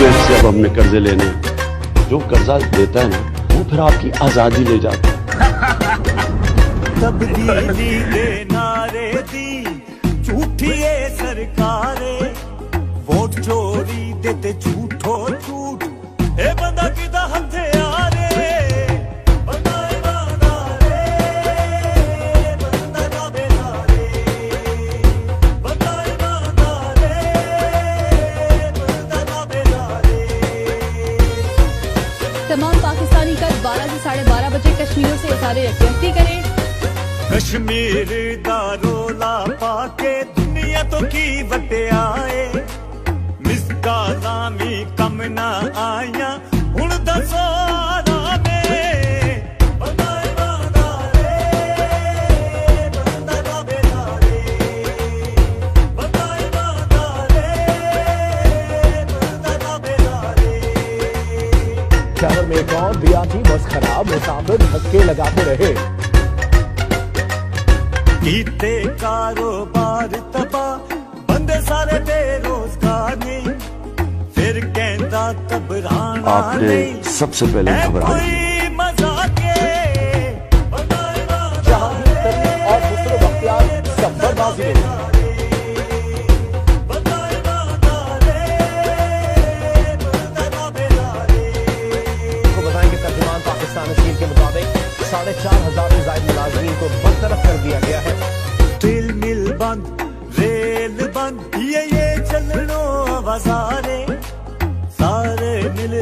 सेठ से अब हमने कर्जे लेने, जो कर्जा देता है ना वो फिर आपकी आजादी ले जाता है। तब्दीली दे नारे दी झूठी है सरकारे, वोट चोरी देते झूठो झूठ, ए बंदा किदा हथियारे, बंदा ईमानदारे, बंदा नाबेदारे, बंदा ईमानदारे, बंदा नाबेदारे। तमाम पाकिस्तानी कल 12 से 12:30 बजे कश्मीरों से इज़हार यकजहती करें। कश्मीर दा रोला पाके दुनिया तो की वटे आए, मिसकालामी कम ना आया हुण दसो आरामे, बंदा ईमानदारे, बंदा नाबेदारे, बंदा ईमानदारे, बंदा नाबेदारे। शहर में एक और बियाती बस खराब, मुसाफिर धक्के लगाते रहे। कीते कारोबार तबाह, बंदे सारे बेरोजगार ने, फिर कहता घबराना आपने नहीं, सबसे पहले घबराना। कोई मजाक है, बंदा ईमानदार, जहांगीर तरीन और खुसरो बख्तियार सफरबाजी में। बंदा ईमानदार, बंदा नाबेदार। आपको बताएं कि तर्जुमान पाकिस्तान चीन के मुताबिक 4,500 से ज्यादा मुलाजमीन को बरतरफ कर दिया गया है। दिल मिल बंद, रेल बंद, ये चलनो बाजारे, सारे मिल